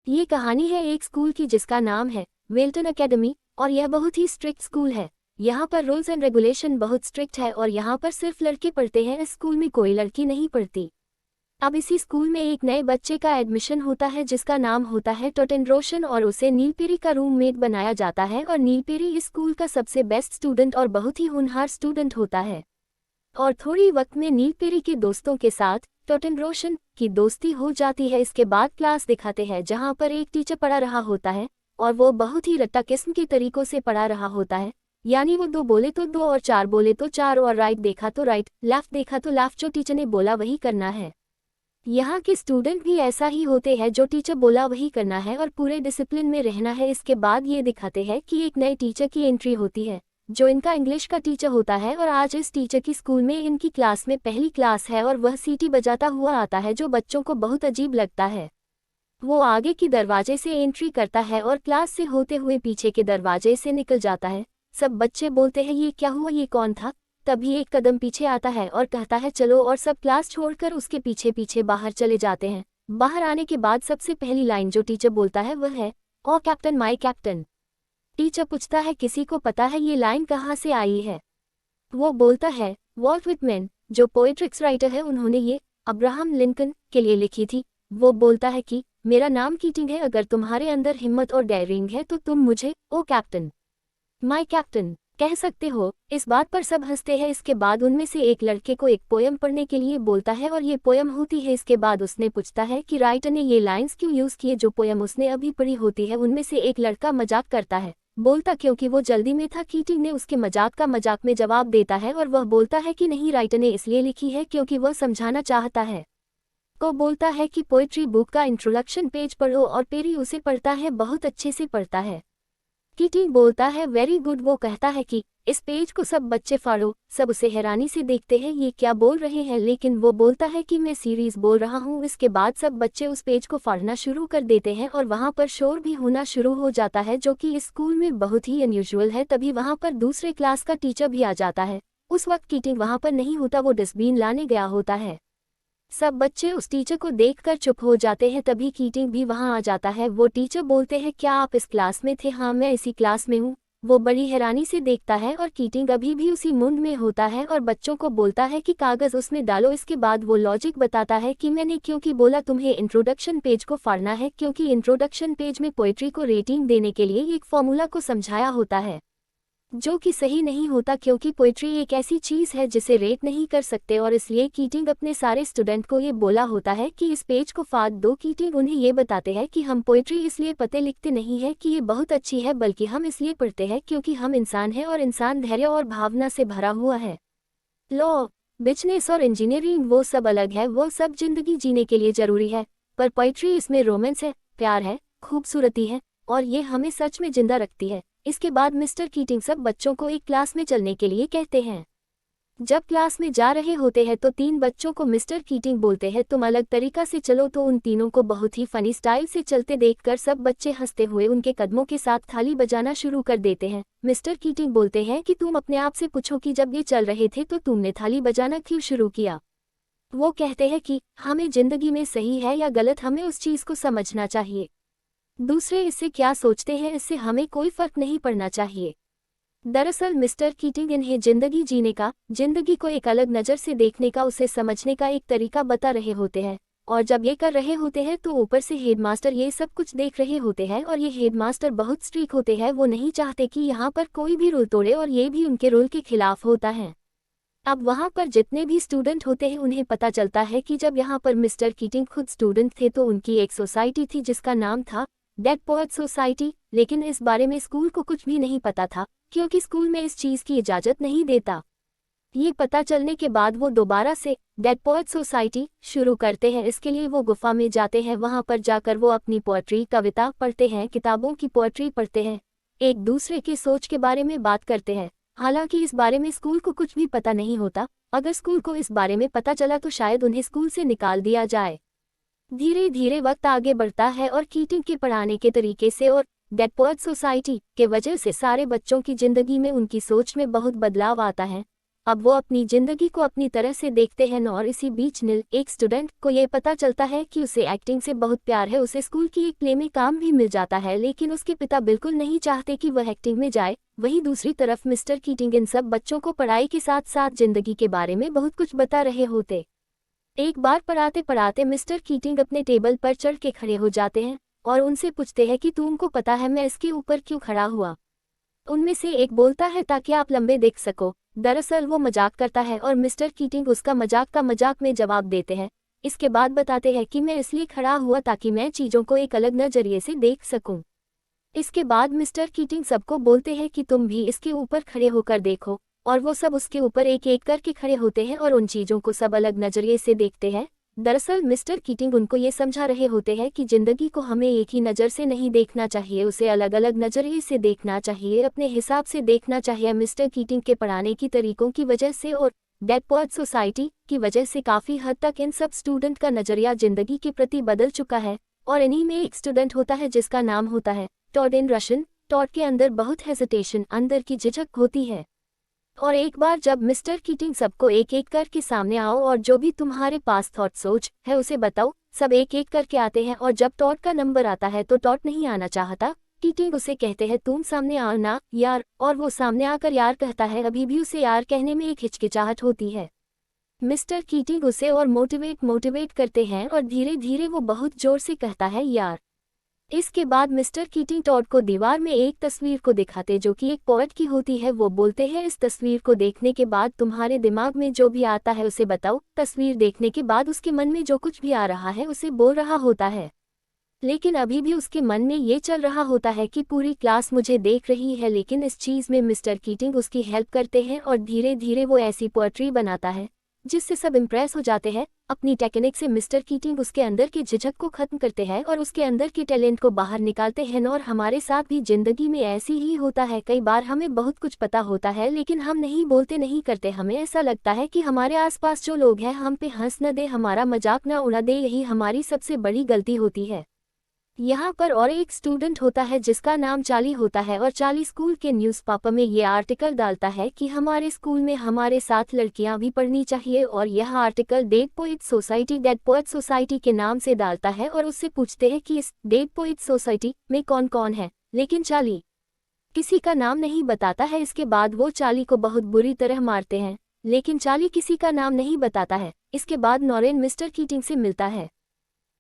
ये कहानी है एक स्कूल की जिसका नाम है वेल्टन एकेडमी और यह बहुत ही स्ट्रिक्ट स्कूल है। यहाँ पर रूल्स एंड रेगुलेशन बहुत स्ट्रिक्ट है और यहाँ पर सिर्फ लड़के पढ़ते हैं। इस स्कूल में कोई लड़की नहीं पढ़ती। अब इसी स्कूल में एक नए बच्चे का एडमिशन होता है जिसका नाम होता है टोटेन रोशन और उसे नीलपेरी का रूममेट बनाया जाता है और नीलपेरी इस स्कूल का सबसे बेस्ट स्टूडेंट और बहुत ही होनहार स्टूडेंट होता है। और थोड़ी वक्त में नीलपेरी के दोस्तों के साथ टोटेन रोशन की दोस्ती हो जाती है। इसके बाद क्लास दिखाते हैं जहां पर एक टीचर पढ़ा रहा होता है और वो बहुत ही रट्टा किस्म के तरीकों से पढ़ा रहा होता है। यानी वो 2 बोले तो 2 और 4 बोले तो 4 और राइट देखा तो राइट, लेफ्ट देखा तो लेफ्ट, जो टीचर ने बोला वही करना है। यहाँ के स्टूडेंट भी ऐसा ही होते हैं, जो टीचर बोला वही करना है और पूरे डिसिप्लिन में रहना है। इसके बाद ये दिखाते हैं कि एक नए टीचर की एंट्री होती है जो इनका इंग्लिश का टीचर होता है और आज इस टीचर की स्कूल में इनकी क्लास में पहली क्लास है और वह सीटी बजाता हुआ आता है जो बच्चों को बहुत अजीब लगता है। वो आगे की दरवाजे से एंट्री करता है और क्लास से होते हुए पीछे के दरवाजे से निकल जाता है। सब बच्चे बोलते हैं ये क्या हुआ, ये कौन था। तभी एक कदम पीछे आता है और कहता है चलो, और सब क्लास छोड़कर उसके पीछे पीछे बाहर चले जाते हैं। बाहर आने के बाद सबसे पहली लाइन जो टीचर बोलता है वह है ओ कैप्टन माय कैप्टन। टीचर पूछता है किसी को पता है ये लाइन कहाँ से आई है। वो बोलता है वॉल्ट विटमैन जो पोएट्रिक्स राइटर है, उन्होंने ये अब्राहम लिंकन के लिए लिखी थी। वो बोलता है कि मेरा नाम कीटिंग है, अगर तुम्हारे अंदर हिम्मत और डेयरिंग है तो तुम मुझे ओ कैप्टन माय कैप्टन कह सकते हो। इस बात पर सब हंसते हैं। इसके बाद उनमें से एक लड़के को एक पोयम पढ़ने के लिए बोलता है और ये पोयम होती है। इसके बाद उसने पूछता है कि राइटर ने ये लाइंस क्यों यूज़ किए जो पोयम उसने अभी पढ़ी होती है। उनमें से एक लड़का मजाक करता है, बोलता क्योंकि वो जल्दी में था। कीटिंग ने उसके मजाक का मजाक में जवाब देता है और वह बोलता है कि नहीं, राइटर ने इसलिए लिखी है क्योंकि वह समझाना चाहता है। को बोलता है कि पोएट्री बुक का इंट्रोडक्शन पेज पढ़ो और पेरी उसे पढ़ता है, बहुत अच्छे से पढ़ता है। कीटिंग बोलता है वेरी गुड। वो कहता है कि इस पेज को सब बच्चे फाड़ो। सब उसे हैरानी से देखते हैं ये क्या बोल रहे हैं, लेकिन वो बोलता है कि मैं सीरीज बोल रहा हूँ। इसके बाद सब बच्चे उस पेज को फाड़ना शुरू कर देते हैं और वहाँ पर शोर भी होना शुरू हो जाता है जो कि इस स्कूल में बहुत ही अनयूजुअल है। तभी वहाँ पर दूसरे क्लास का टीचर भी आ जाता है। उस वक्त कीटिंग वहाँ पर नहीं होता, वो डस्टबिन लाने गया होता है। सब बच्चे उस टीचर को देखकर चुप हो जाते हैं। तभी कीटिंग भी वहाँ आ जाता है। वो टीचर बोलते हैं क्या आप इस क्लास में थे। हाँ, मैं इसी क्लास में हूँ। वो बड़ी हैरानी से देखता है और कीटिंग अभी भी उसी मुंड में होता है और बच्चों को बोलता है कि कागज़ उसमें डालो। इसके बाद वो लॉजिक बताता है कि मैंने क्योंकि बोला तुम्हें इंट्रोडक्शन पेज को फाड़ना है, क्योंकि इंट्रोडक्शन पेज में पोएट्री को रेटिंग देने के लिए एक फॉर्मूला को समझाया होता है जो कि सही नहीं होता, क्योंकि पोएट्री एक ऐसी चीज़ है जिसे रेट नहीं कर सकते। और इसलिए कीटिंग अपने सारे स्टूडेंट को ये बोला होता है कि इस पेज को फाड़ दो। कीटिंग उन्हें ये बताते हैं कि हम पोएट्री इसलिए पते लिखते नहीं है कि ये बहुत अच्छी है, बल्कि हम इसलिए पढ़ते हैं क्योंकि हम इंसान हैं और इंसान धैर्य और भावना से भरा हुआ है। लॉ, बिजनेस और इंजीनियरिंग वो सब अलग है, वो सब जिंदगी जीने के लिए ज़रूरी है, पर पोएट्री इसमें रोमांस है, प्यार है, खूबसूरती है और ये हमें सच में जिंदा रखती है। इसके बाद मिस्टर कीटिंग सब बच्चों को एक क्लास में चलने के लिए कहते हैं। जब क्लास में जा रहे होते हैं तो 3 बच्चों को मिस्टर कीटिंग बोलते हैं तुम अलग तरीका से चलो। तो उन तीनों को बहुत ही फनी स्टाइल से चलते देखकर सब बच्चे हंसते हुए उनके कदमों के साथ थाली बजाना शुरू कर देते हैं। मिस्टर कीटिंग बोलते हैं कि तुम अपने आप से पूछो कि जब ये चल रहे थे तो तुमने थाली बजाना क्यों शुरू किया। वो कहते हैं कि हमें जिंदगी में सही है या गलत, हमें उस चीज़ को समझना चाहिए। दूसरे इससे क्या सोचते हैं इससे हमें कोई फर्क नहीं पड़ना चाहिए। दरअसल मिस्टर कीटिंग इन्हें जिंदगी जीने का, जिंदगी को एक अलग नज़र से देखने का, उसे समझने का एक तरीका बता रहे होते हैं। और जब ये कर रहे होते हैं तो ऊपर से हेडमास्टर ये सब कुछ देख रहे होते हैं और ये हेडमास्टर बहुत स्ट्रिक्ट होते हैं। वो नहीं चाहते कि यहाँ पर कोई भी रूल तोड़े और ये भी उनके रूल के खिलाफ होता है। अब वहाँ पर जितने भी स्टूडेंट होते हैं उन्हें पता चलता है कि जब यहाँ पर मिस्टर कीटिंग खुद स्टूडेंट थे तो उनकी एक सोसाइटी थी जिसका नाम था डेड पोएट सोसाइटी। लेकिन इस बारे में स्कूल को कुछ भी नहीं पता था क्योंकि स्कूल में इस चीज़ की इजाज़त नहीं देता। ये पता चलने के बाद वो दोबारा से डेड पोएट सोसाइटी शुरू करते हैं। इसके लिए वो गुफा में जाते हैं। वहाँ पर जाकर वो अपनी पोएट्री, कविता पढ़ते हैं, किताबों की पोएट्री पढ़ते हैं, एक दूसरे की सोच के बारे में बात करते हैं। हालांकि इस बारे में स्कूल को कुछ भी पता नहीं होता। अगर स्कूल को इस बारे में पता चला तो शायद उन्हें स्कूल से निकाल दिया जाए। धीरे धीरे वक्त आगे बढ़ता है और कीटिंग के पढ़ाने के तरीके से और डेड पोएट सोसाइटी के वजह से सारे बच्चों की ज़िंदगी में, उनकी सोच में बहुत बदलाव आता है। अब वो अपनी जिंदगी को अपनी तरह से देखते हैं और इसी बीच नील, एक स्टूडेंट को ये पता चलता है कि उसे एक्टिंग से बहुत प्यार है। उसे स्कूल की एक प्ले में काम भी मिल जाता है, लेकिन उसके पिता बिल्कुल नहीं चाहते कि वह एक्टिंग में जाए। वहीं दूसरी तरफ मिस्टर कीटिंग इन सब बच्चों को पढ़ाई के साथ साथ जिंदगी के बारे में बहुत कुछ बता रहे होते। एक बार पढ़ाते पढ़ाते मिस्टर कीटिंग अपने टेबल पर चढ़ के खड़े हो जाते हैं और उनसे पूछते हैं कि तुमको पता है मैं इसके ऊपर क्यों खड़ा हुआ। उनमें से एक बोलता है ताकि आप लंबे देख सको। दरअसल वो मजाक करता है और मिस्टर कीटिंग उसका मजाक का मजाक में जवाब देते हैं। इसके बाद बताते हैं कि मैं इसलिए खड़ा हुआ ताकि मैं चीज़ों को एक अलग नजरिए से देख सकूं। इसके बाद मिस्टर कीटिंग सबको बोलते हैं कि तुम भी इसके ऊपर खड़े होकर देखो, और वो सब उसके ऊपर एक एक करके खड़े होते हैं और उन चीज़ों को सब अलग नजरिए से देखते हैं। दरअसल मिस्टर कीटिंग उनको ये समझा रहे होते हैं कि जिंदगी को हमें एक ही नज़र से नहीं देखना चाहिए, उसे अलग अलग नज़रिए से देखना चाहिए, अपने हिसाब से देखना चाहिए। मिस्टर कीटिंग के पढ़ाने की तरीकों की वजह से और डेड पोएट्स सोसाइटी की वजह से काफ़ी हद तक इन सब स्टूडेंट का नज़रिया जिंदगी के प्रति बदल चुका है। और इन्हीं में एक स्टूडेंट होता है जिसका नाम होता है टॉड इन रशियन। टॉड के अंदर बहुत हेजिटेशन, अंदर की झिझक होती है। और एक बार जब मिस्टर कीटिंग सबको एक एक करके सामने आओ और जो भी तुम्हारे पास थॉट सोच है उसे बताओ, सब एक एक करके आते हैं। और जब टॉड का नंबर आता है तो टॉड नहीं आना चाहता। कीटिंग उसे कहते हैं तुम सामने आओ ना यार, और वो सामने आकर यार कहता है। अभी भी उसे यार कहने में एक हिचकिचाहट होती है। मिस्टर कीटिंग उसे और मोटिवेट करते हैं और धीरे धीरे वो बहुत जोर से कहता है यार। इसके बाद मिस्टर कीटिंग टॉड को दीवार में एक तस्वीर को दिखाते जो कि एक पोएट की होती है। वो बोलते हैं इस तस्वीर को देखने के बाद तुम्हारे दिमाग में जो भी आता है उसे बताओ। तस्वीर देखने के बाद उसके मन में जो कुछ भी आ रहा है उसे बोल रहा होता है, लेकिन अभी भी उसके मन में ये चल रहा होता है कि पूरी क्लास मुझे देख रही है। लेकिन इस चीज़ में मिस्टर कीटिंग उसकी हेल्प करते हैं और धीरे धीरे वो ऐसी पोएट्री बनाता है जिससे सब इम्प्रेस हो जाते हैं। अपनी टेक्निक से मिस्टर कीटिंग उसके अंदर के झिझक को खत्म करते हैं और उसके अंदर के टैलेंट को बाहर निकालते हैं। और हमारे साथ भी जिंदगी में ऐसी ही होता है। कई बार हमें बहुत कुछ पता होता है लेकिन हम नहीं बोलते, नहीं करते। हमें ऐसा लगता है कि हमारे आसपास जो लोग हैं हम पे हंस न दे, हमारा मजाक न उड़ा दे, यही हमारी सबसे बड़ी गलती होती है। यहाँ पर और एक स्टूडेंट होता है जिसका नाम चार्ली होता है और चार्ली स्कूल के न्यूज़पेपर में ये आर्टिकल डालता है कि हमारे स्कूल में हमारे साथ लड़कियां भी पढ़नी चाहिए। और यह आर्टिकल डेड पोएट सोसाइटी के नाम से डालता है और उससे पूछते हैं कि इस डेड पोएट सोसाइटी में कौन कौन है, लेकिन चार्ली किसी का नाम नहीं बताता है। इसके बाद वो चार्ली को बहुत बुरी तरह मारते हैं, लेकिन चार्ली किसी का नाम नहीं बताता है। इसके बाद नॉरेन मिस्टर कीटिंग से मिलता है।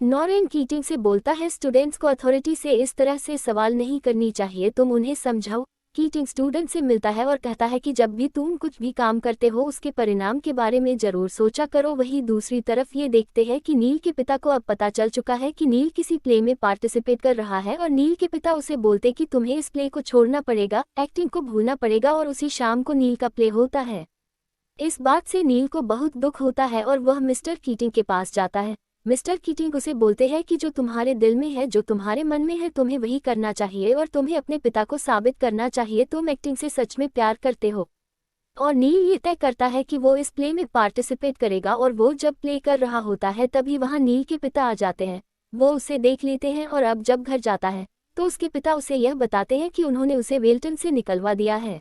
नॉरेन कीटिंग से बोलता है स्टूडेंट्स को अथॉरिटी से इस तरह से सवाल नहीं करनी चाहिए, तुम उन्हें समझाओ। कीटिंग स्टूडेंट से मिलता है और कहता है कि जब भी तुम कुछ भी काम करते हो उसके परिणाम के बारे में जरूर सोचा करो। वहीं दूसरी तरफ ये देखते हैं कि नील के पिता को अब पता चल चुका है कि नील किसी प्ले में पार्टिसिपेट कर रहा है और नील के पिता उसे बोलते कि तुम्हें इस प्ले को छोड़ना पड़ेगा, एक्टिंग को भूलना पड़ेगा। और उसी शाम को नील का प्ले होता है। इस बात से नील को बहुत दुख होता है और वह मिस्टर कीटिंग के पास जाता है। मिस्टर कीटिंग उसे बोलते हैं कि जो तुम्हारे दिल में है, जो तुम्हारे मन में है, तुम्हें वही करना चाहिए और तुम्हें अपने पिता को साबित करना चाहिए तुम एक्टिंग से सच में प्यार करते हो। और नील ये तय करता है कि वो इस प्ले में पार्टिसिपेट करेगा। और वो जब प्ले कर रहा होता है तभी वहाँ नील के पिता आ जाते हैं। वो उसे देख लेते हैं और अब जब घर जाता है तो उसके पिता उसे यह बताते हैं कि उन्होंने उसे वेल्टन से निकलवा दिया है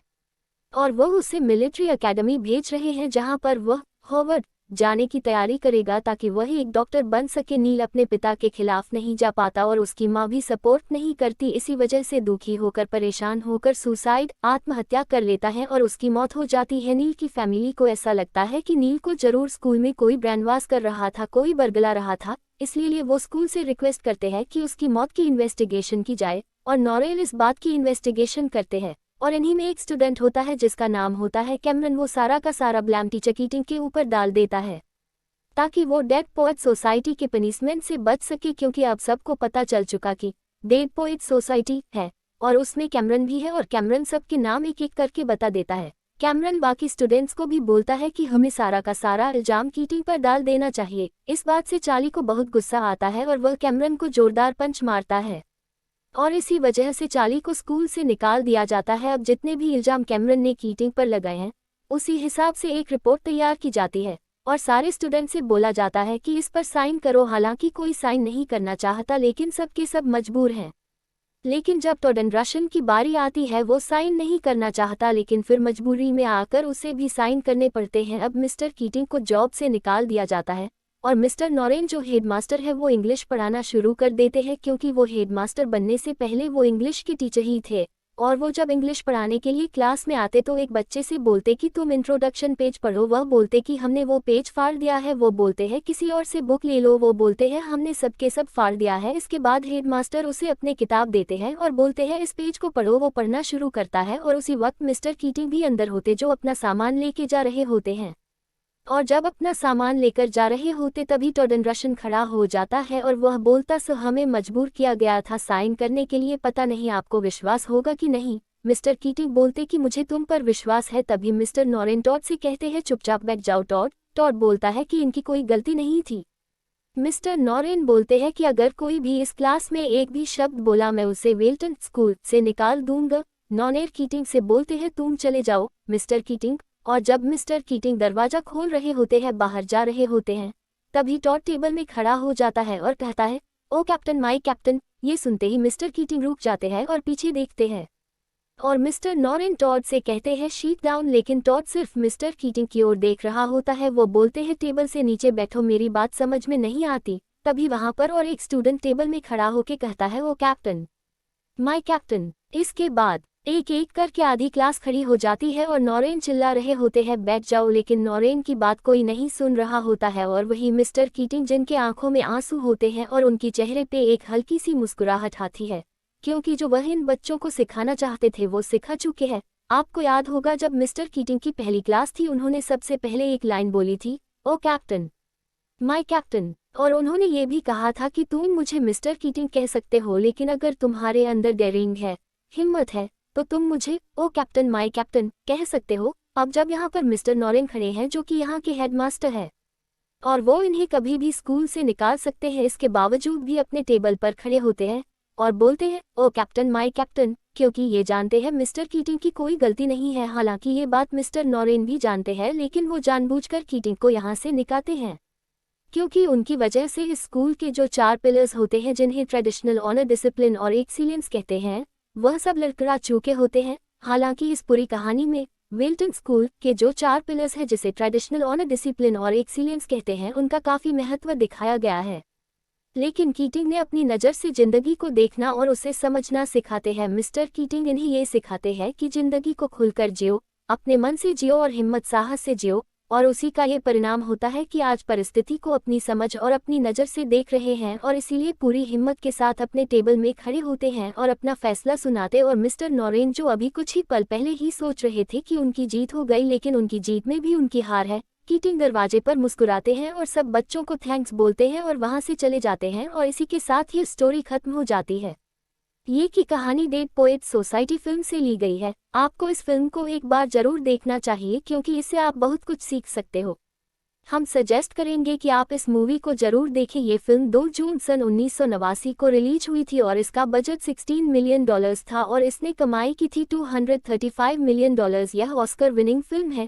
और वो उसे मिलिट्री एकेडमी भेज रहे हैं जहाँ पर वह हॉवर्ड जाने की तैयारी करेगा ताकि वह एक डॉक्टर बन सके। नील अपने पिता के खिलाफ नहीं जा पाता और उसकी माँ भी सपोर्ट नहीं करती। इसी वजह से दुखी होकर, परेशान होकर सुसाइड, आत्महत्या कर लेता है और उसकी मौत हो जाती है। नील की फैमिली को ऐसा लगता है कि नील को जरूर स्कूल में कोई ब्रेनवाश कर रहा था, कोई बरगला रहा था, इसलिए वो स्कूल से रिक्वेस्ट करते हैं कि उसकी मौत की इन्वेस्टिगेशन की जाए और नॉरेल इस बात की इन्वेस्टिगेशन करते हैं। और इन्हीं में एक स्टूडेंट होता है जिसका नाम होता है कैमरन। वो सारा का सारा ब्लेम टीचर कीटिंग के ऊपर डाल देता है ताकि वो डेड पोएट सोसाइटी के पनिशमेंट से बच सके, क्योंकि अब सबको पता चल चुका कि डेड पोएट सोसाइटी है और उसमें कैमरन भी है। और कैमरन सबके नाम एक एक करके बता देता है। कैमरन बाकी स्टूडेंट्स को भी बोलता है कि हमें सारा का सारा इल्जाम कीटिंग पर डाल देना चाहिए। इस बात से चार्ली को बहुत गुस्सा आता है और वह कैमरन को जोरदार पंच मारता है और इसी वजह से चार्ली को स्कूल से निकाल दिया जाता है। अब जितने भी इल्जाम कैमरन ने कीटिंग पर लगाए हैं उसी हिसाब से एक रिपोर्ट तैयार की जाती है और सारे स्टूडेंट से बोला जाता है कि इस पर साइन करो। हालांकि कोई साइन नहीं करना चाहता लेकिन सब के सब मजबूर हैं। लेकिन जब टॉडन की बारी आती है वो साइन नहीं करना चाहता, लेकिन फिर मजबूरी में आकर उसे भी साइन करने पड़ते हैं। अब मिस्टर कीटिंग को जॉब से निकाल दिया जाता है और मिस्टर नॉरेन जो हेडमास्टर है वो इंग्लिश पढ़ाना शुरू कर देते हैं, क्योंकि वो हेडमास्टर बनने से पहले वो इंग्लिश के टीचर ही थे। और वो जब इंग्लिश पढ़ाने के लिए क्लास में आते तो एक बच्चे से बोलते कि तुम इंट्रोडक्शन पेज पढ़ो, वह बोलते कि हमने वो पेज फाड़ दिया है। वो बोलते हैं किसी और से बुक ले लो, वो बोलते हैं हमने सबके सब फाड़ दिया है। इसके बाद हेडमास्टर उसे अपने किताब देते हैं और बोलते हैं इस पेज को पढ़ो। वो पढ़ना शुरू करता है और उसी वक्त मिस्टर कीटिंग भी अंदर होते जो अपना सामान लेके जा रहे होते हैं। और जब अपना सामान लेकर जा रहे होते तभी टॉडन खड़ा हो जाता है और वह बोलता सो हमें मजबूर किया गया था साइन करने के लिए, पता नहीं आपको विश्वास होगा कि नहीं। मिस्टर कीटिंग बोलते कि मुझे तुम पर विश्वास है। तभी मिस्टर नॉरेन टॉड से कहते हैं चुपचाप बैठ जाओ टॉड। टॉड बोलता है कि इनकी कोई गलती नहीं थी। मिस्टर नॉरेन बोलते हैं कि अगर कोई भी इस क्लास में एक भी शब्द बोला मैं उसे वेल्टन स्कूल से निकाल दूंगा। नॉरेन कीटिंग से बोलते हैं तुम चले जाओ मिस्टर कीटिंग। और जब मिस्टर कीटिंग दरवाजा खोल रहे होते हैं, बाहर जा रहे होते हैं, तभी टॉड टेबल में खड़ा हो जाता है और कहता है ओ कैप्टन माय कैप्टन। ये सुनते ही मिस्टर कीटिंग रुक जाते हैं और पीछे देखते हैं और मिस्टर नॉरेन टॉड से कहते हैं शीट डाउन, लेकिन टॉड सिर्फ मिस्टर कीटिंग की ओर देख रहा होता है। वो बोलते हैं टेबल से नीचे बैठो, मेरी बात समझ में नहीं आती। तभी वहां पर और एक स्टूडेंट टेबल में खड़ा होकर कहता है ओ कैप्टन माय कैप्टन। इसके बाद एक एक करके आधी क्लास खड़ी हो जाती है और नॉरेन चिल्ला रहे होते हैं बैठ जाओ, लेकिन नॉरेन की बात कोई नहीं सुन रहा होता है। और वही मिस्टर कीटिंग जिनके आंखों में आंसू होते हैं और उनकी चेहरे पे एक हल्की सी मुस्कुराहट आती है, क्योंकि जो वह इन बच्चों को सिखाना चाहते थे वो सिखा चुके हैं। आपको याद होगा जब मिस्टर कीटिंग की पहली क्लास थी उन्होंने सबसे पहले एक लाइन बोली थी ओ कैप्टन माय कैप्टन। और उन्होंने ये भी कहा था कि तुम मुझे मिस्टर कीटिंग कह सकते हो, लेकिन अगर तुम्हारे अंदर डेयरिंग है, हिम्मत है, तो तुम मुझे ओ कैप्टन माय कैप्टन कह सकते हो। अब जब यहाँ पर मिस्टर नॉरेन खड़े हैं जो कि यहाँ के हेडमास्टर है और वो इन्हें कभी भी स्कूल से निकाल सकते हैं, इसके बावजूद भी अपने टेबल पर खड़े होते हैं और बोलते हैं ओ कैप्टन माय कैप्टन, क्योंकि ये जानते हैं मिस्टर कीटिंग की कोई गलती नहीं है। हालांकि ये बात मिस्टर नॉरेन भी जानते हैं, लेकिन वो जानबूझकर कीटिंग को यहाँ से निकालते हैं, क्योंकि उनकी वजह से इस स्कूल के जो 4 पिलर्स होते हैं जिन्हें ट्रेडिशनल, ऑनर, डिसिप्लिन और एक्सीलेंस कहते हैं, वह सब लड़खड़ा चुके होते हैं। हालांकि इस पूरी कहानी में वेल्टन स्कूल के जो 4 पिलर्स हैं जिसे ट्रेडिशनल, ऑनर, डिसिप्लिन और एक्सीलेंस कहते हैं, उनका काफ़ी महत्व दिखाया गया है। लेकिन कीटिंग ने अपनी नज़र से जिंदगी को देखना और उसे समझना सिखाते हैं। मिस्टर कीटिंग इन्हें ये सिखाते हैं कि जिंदगी को खुलकर जियो, अपने मन से जियो और हिम्मत साहस से जियो। और उसी का ये परिणाम होता है कि आज परिस्थिति को अपनी समझ और अपनी नज़र से देख रहे हैं और इसीलिए पूरी हिम्मत के साथ अपने टेबल में खड़े होते हैं और अपना फैसला सुनाते। और मिस्टर नॉरेन जो अभी कुछ ही पल पहले ही सोच रहे थे कि उनकी जीत हो गई, लेकिन उनकी जीत में भी उनकी हार है। कीटिंग दरवाजे पर मुस्कुराते हैं और सब बच्चों को थैंक्स बोलते हैं और वहां से चले जाते हैं और इसी के साथ ये स्टोरी खत्म हो जाती है। ये की कहानी डेड पोएट सोसाइटी फिल्म से ली गई है। आपको इस फिल्म को एक बार जरूर देखना चाहिए, क्योंकि इससे आप बहुत कुछ सीख सकते हो। हम सजेस्ट करेंगे कि आप इस मूवी को जरूर देखें। ये फिल्म 2 जून सन 1989 को रिलीज हुई थी और इसका बजट $16 मिलियन था और इसने कमाई की थी $235 मिलियन। यह ऑस्कर विनिंग फिल्म है।